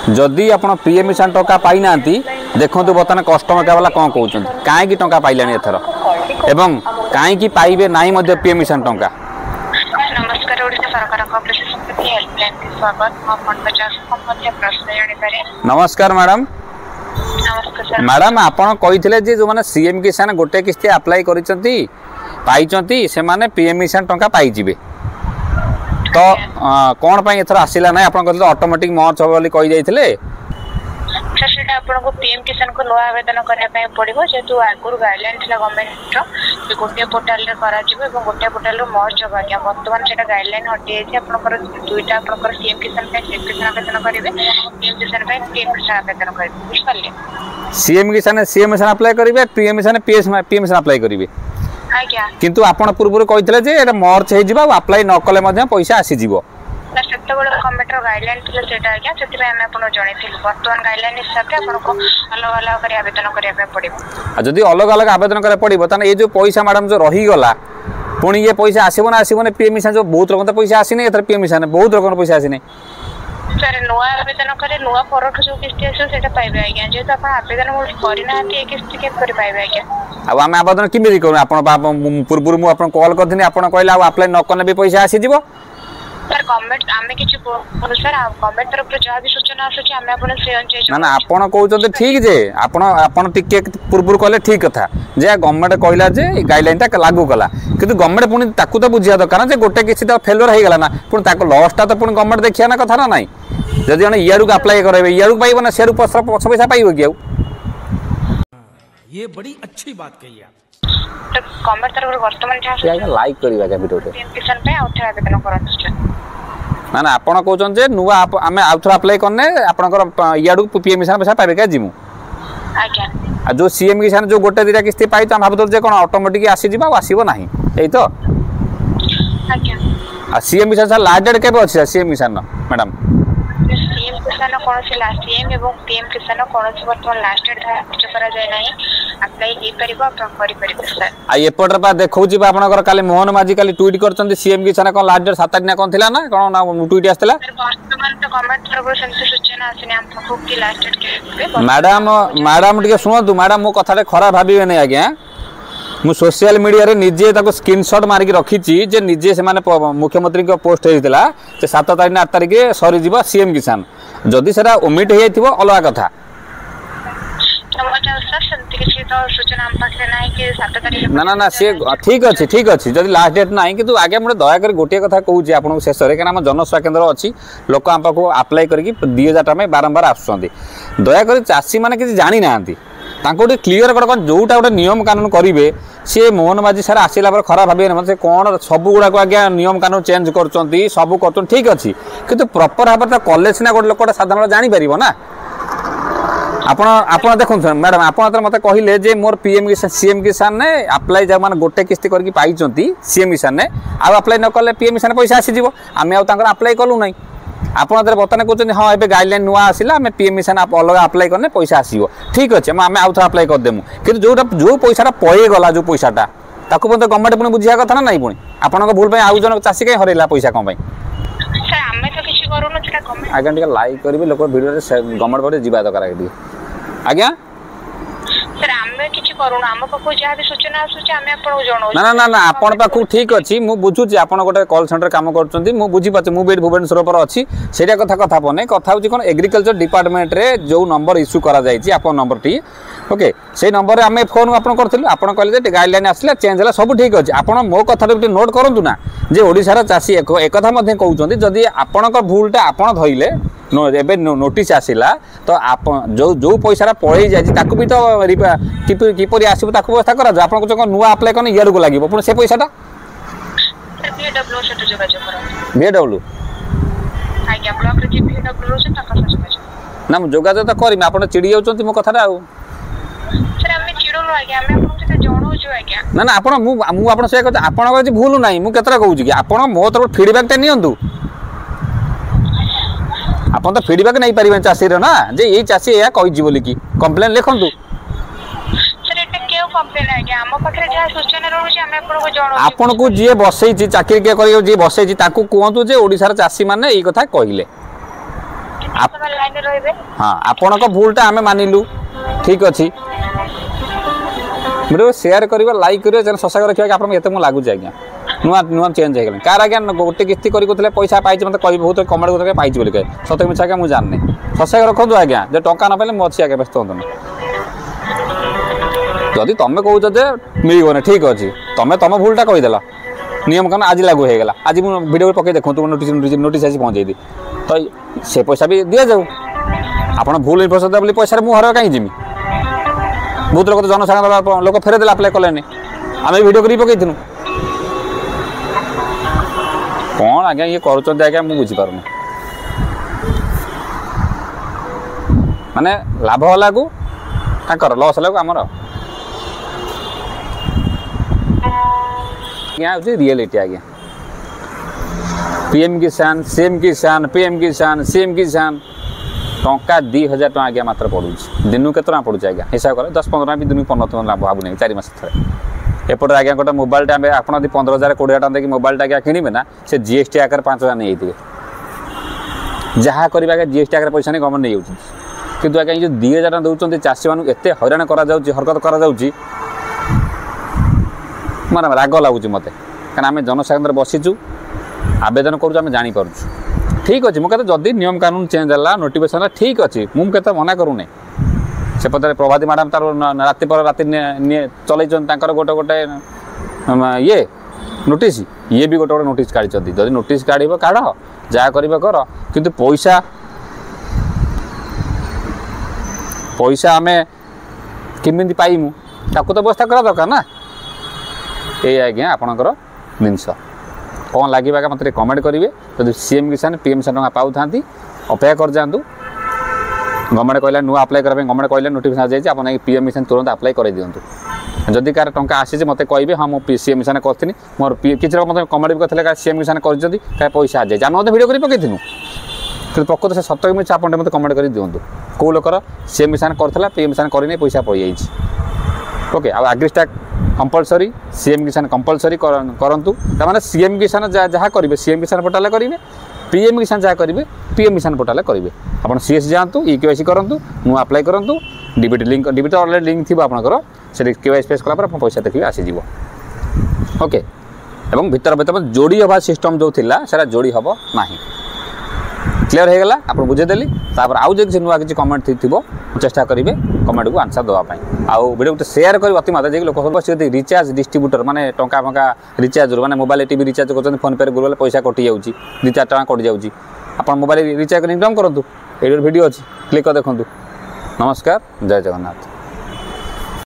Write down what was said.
जदि आप पीएम किसान टंका पाई ना देखो बर्तमान कस्टमर केयर वाला कौन कहते हैं कहीं टंका पाइलानी एथर एवं कहीं पाइबे ना पीएम किसान टंका। नमस्कार ओडिशा सरकार प्रशासन प्रति हेल्पलाइन के स्वागत हम 50 संबंधी प्रश्न जानि पारे। नमस्कार मैडम। नमस्कार सर। मैडम आपन कहिथिले जे जो माने सीएम किसान गोटे किस्ती अप्लाई करिसंती पाइचंती से माने पीएम किसान टंका पाई जिवे तो कोन पई एथर आसिला नै आपन कहले ऑटोमेटिक मर्ज हो बोली कहि जाइथिले सर सेटा आपन को पीएम किसान को नया आवेदन करने पय पड़िबो जेतु आगुर गाइडलाइन थिला गवर्नमेंट रो गोटे पोर्टल रे करा जिवो एवं गोटे पोर्टल रो मर्ज हो गया वर्तमान सेटा गाइडलाइन हटे छै आपन कर दुईटा आपन कर सीएम किसान पे सीएम किसान आवेदन करिवे पीएम किसान पे पीएम किसान आवेदन करिवे बुझ पाले। सीएम किसान अप्लाई करिवे पीएम किसान अप्लाई करिवे आज्ञा किंतु आपण पूर्व कहिथिले जे एटा मर्ज हे जिवो अप्लाई न कले मध्ये पैसा आसी जिवो सर सेते बड़ गवर्नमेंट रो गाइडलाइन थिला सेटा आज्ञा सेति हम आपन जणे थिलु वर्तमान गाइडलाइन हिसाब रे आपन को अलग अलग करी आवेदन करिया पे पड़िबो जदि अलग अलग आवेदन करे पड़िबो तने ए जो पैसा मैडम जो रही गला पुणी ये पैसा आसीबो ना आसीबो ने पीएम किसान जो बहुत लोगन पैसा आसी नै एथर पीएम किसान बहुत लोगन पैसा आसी नै सर नुआ आवेदन करे नुआ परठ जो किस्ती आसे सेटा पाइबे आज्ञा जे तो आपण आवेदन मोर करि ना के किस्ती के करि पाइबे आज्ञा अब आम आवेदन किमिति करू आपण पूर्व मु आपण कॉल करथिनी आपण कहला अब अप्लाई न करने भी पैसा आसी जिवो सर गवर्नमेंट आमे किछ सर गवर्नमेंट तरफ जहाँ भी सूचना आसुची आमे आपण से अनुसार ना ना आपण कहउछते ठीक जे आपण टिके पूर्व कहले ठीक कथा जे गवर्नमेंट कहला जे गाइडलाइन ता लागू कला किंतु गवर्नमेंट पुनी ताकू तो बुझिया दरकार जे गोटे किछि तो फेलियर हे गला ना पुनी ताको लॉस ता तो पुनी गवर्नमेंट देखिया ना कथा ना नाही जदि जने इयारु को अप्लाई करबे इयारु पाइबो ना शेरु पैसा पाइबो कि ये बड़ी अच्छी बात कही आप तो गवर्नमेंट तरफ वर्तमान जहाँ लाइक करिबा के वीडियो रे पीएम किसान पे आउथर आवेदन करत ना ना आपण कहउछन जे नुवा आमे आउथर अप्लाई करने आपनकर इयाडू पीएम किसान पैसा पाइबे के जिमु आज्ञा आ जो सीएम किसान जो गोटे दिटा किस्ती पाई त हम भाबत जे कोन ऑटोमेटिक आसी जिबा आसीबो नाही एई तो आज्ञा आ सीएम किसान सा लास्ट डेट केबे अछि सीएम किसान मैडम सीएम किसान कोन से लास्ट सीएम एवं पीएम किसान कोन से वर्तमान लास्ट डेट धार्य करा जाय नाही अप्लाई हे परिबो आपण करि परिबो सर आ एपटर पा देखौची बा आपनकर काली मोहन माजी काली ट्वीट करचंदी सीएम किसान कोन लास्ट डेट 7 8 ना कोन थिला ना कोन ना ट्वीट आस्तला वर्तमान तो गवर्नमेंट तरफ से सूचना आसिने हम को की लास्ट डेट के मैडम टिके सुनतु मैडम मो कथाले खराब भाबिबे नै आज्ञा मु सोशल मीडिया रे निजे ताको स्क्रीनशॉट मार के रखीची जे निजे से माने मुख्यमंत्री को पोस्ट हेतिला जे 7 तारिख ना 8 तारिख सरी जीवा सीएम किसान जदि सेरा ओमिट हे थिबो अलगा कथा ना ना ना सी ठीक अच्छी जदि लास्ट डेट ना कि आगे मुझे दयाक गोटे कथा कहूँ आपको शेष में कहीं जनसेवा केन्द्र अच्छी लोक आम पाक आप्लाय करके 2000 टाइम बारंबार आसुँच दयाक चाषी मैंने किसी जानी ना गोटे क्लीयर कर जोटा गोटे नियम कानून करेंगे सी मोहन माझी सार आसला खराब भावे मतलब कौन सब गुड़ाक आज्ञा नियम कानून चेंज कर सब कर ठीक अच्छी किंतु प्रॉपर भाव में कले सीना गोटे लोकटा साधारण जापर ना आपण देखो मैडम आप मत कहले जे मोर पीएम किसान सीएम किसान ने अप्लाई जो मैंने गोटे किस्ती करके पाई सीएम किसान ने आउ अप्लाई न कले पीएम किसान पैसा आसीज आम आप्लाई कलु ना आप बर्तमान कहते हाँ ये गाइडलाइन नुआ आसला आम पीएम किसान अलग अप्लाई करने पैसा आसो ठीक अच्छे आम आउ थे अप्लाई करदेमु कि जो पैसा पईगला जो पैसाटा ताको गवर्नमेंट पुणी बुझा कथा ना नहीं पुणी आपन भूल आउ जन चाषी कहीं हरैला पैसा कौन आज्ञा टे लाइक करेंगे लोक भिडियो गवर्नमेंट पर जावा दरकार आज्ञा ना ना ना आपण पाखु ठीक अच्छी मु बुझुची आपण गोटे कॉल सेंटर काम करछंती मु बुझी पाछे मु बेड भुवनेश्वर पर अछि सेटा कथा पने कथा होची कोन एग्रीकल्चर डिपार्टमेंट रे जो नंबर इश्यू करा जायछि आपण नंबर टी ओके से नंबर आमे फोन आपण करथिलु आपण कहले जे गाइडलाइन आसला चेंज हला सब ठीक अछि आपण मो कथा रे नोट करंतु ना जे ओडिसा रा चासी एक कथा मध्ये कहउछंती जदी आपण को भूलटा आपण धइले एबे नोटिस आसिला तो आप जो पैसा पड़े जाए भी तो किपर आसो ताको व्यवस्था करा जाए आपन को नुआ अप्लाई करने इयर को लगे पुणी से पैसाटा बीएडब्ल्यू ना जोगाजोग तो करमी आप चिड़ी जाऊँ मो कथा ना ना आप भूल ना मुझे कहूँ कि आप मो तरफ फीडबैक नि आप तो फीडबैक नहीं पारे चाषी ना जे ये चाषी या कही बोली कि कंप्लेन लिखु आपन को जी बसई चाकरी किए कर बसई कहतु जे ओडिशार चाषी मैंने ये कथा कहले समय लाइन रे रहबे हाँ आपणक भूलटा आम मानिलु ठीक अच्छे वीडियो शेयर कर लाइक कर सशा रखा कि आपको ये लगुच आज्ञा नुआ नुआ चेंज हो गला कार आज्ञा गोटे किस्ती करें पैसा पाई मतलब कह बहुत कमेंट करते पाई बोल सत मिछ आज्ञा मुझे जानी सशा रखु आज्ञा जो टाँग न पाइले मुझे आज्ञा व्यस्त हूँ जदि तुम कौच मिलने ठीक अच्छे तुम तुम भूलटा कहीदेल नियम कान आज लागू हो गला आज मुझे वीडियो पकई देखो नोटिस आज पहुँचे दी तो से पैसा भी दि जाऊ आप भूल इनफर्मेशन बोली पैसा मुझे हर कहीं जिमी बहुत लोग तो जनसाधारण लोक फेरे देला अप्लाई कले आम वीडियो कर पकईलु कौन आज्ञा ये करुँच आज्ञा मुझे बुझीपार माने लाभ लागू ताकर लस लागू आमर आज्ञा हूँ रियलिटी आज्ञा पीएम किसान सीएम किसान पीएम किसान सीएम किसान टंका 2000 टका आज्ञा मात्र पड़ू दिन के टका पड़ू आज्ञा हिसाब कर 10-15 भी दिन पड़न लाभ भावुना 4 मास थे एपटे आज्ञा गोटे मोबाइल आप 15,000 20,000 टका देखिए मोबाइल आज्ञा किणवे ना से जीएसटी आकार 5,000 नहीं जाते जहाँ कर जीएसटी आकार पैसा नहीं गवर्नमेंट नहीं किंतु आज्ञा जो 2,000 टका दौरान चाषी मानू एत हईराण हरकत कर मार राग लगुच मत कहीं जनसाधारण बसीचु आवेदन करूँ जापर ठीक अच्छे मुझे जदि नियम कानून चेंज है नोटिफिकेशन ठीक अच्छे मुझे मना करूना से पता प्रभाती मैडम तार राति पर राति चल गोटे गोटे ये नोटिस ये भी गोटे गोटे नोटिस काढ़ी जदि नोटिस काढ़ काढ़ जहाँ कर किंतु पैसा पैसा आम केमी पाइमु ताकू तो व्यवस्था करा दरकार ना ये आज्ञा आपणकर जिनस कौन लगे मत कमेंट करेंगे जब सीएम किसान पीएम किसान टका पाऊँ अपेक्षा कर जातु गवर्नमेंट कहला नुआ अप्लाई करने गवर्नमेंट कहला नोटिफिकेशन आ जाए आप पीएम किसान तुरंत अप्लाई कर दिंतु जदि कार टंका आसी मत कहे हाँ मुझे सीएम किसान करी मोर किसी मतलब कमेंट भी करते सीएम किसान कर पैसा आ जाए आम भिडियो कर पकईलु कि प्रकृत से सत मिछ आप मतलब कमेंट कर दिंतु कौ लोकर सीएम किसान करता पीएम किसान करनी पैसा पड़ जाए ओके आग्रिस्टाक कंपलसरी सीएम किसान कंपलसरी करंतु तामाने सीएम किसान जहाँ करेंगे सीएम किसान पोर्टाल करेंगे पीएम किसान जहाँ करेंगे पीएम किसान पोर्टाल करेंगे आप सीएस जातु केवाईसी करूँ नु अप्लाई करूँ DBT link DBT already link थी आपंकर से केवाईसी फेस कला पैसा देखिए आसीज ओके एवं भीतर भीतर जोड़ी हवा सिस्टम जो थिला सेटा जोड़ी हम ना क्लीयर हो गला आप बुझेदेली तापर आउ जब नुआ किसी कमेंट थी चेष्टा करेंगे कमेंट को आंसर देवाई आउ वीडियो गोटे शेयर कर अति मात्रा लोक सब रिचार्ज डिस्ट्रीब्यूटर माने टंका फंका रिचार्ज माने मोबाइल टीवी रिचार्ज कर फोन पे गुगल पैसा कटि जाऊँ 2-4 टका कटि जाऊँ आप मोबाइल रिचार्ज कर इनकम करूँ ये वीडियो अच्छी क्लिक कर देखूँ नमस्कार जय जगन्नाथ।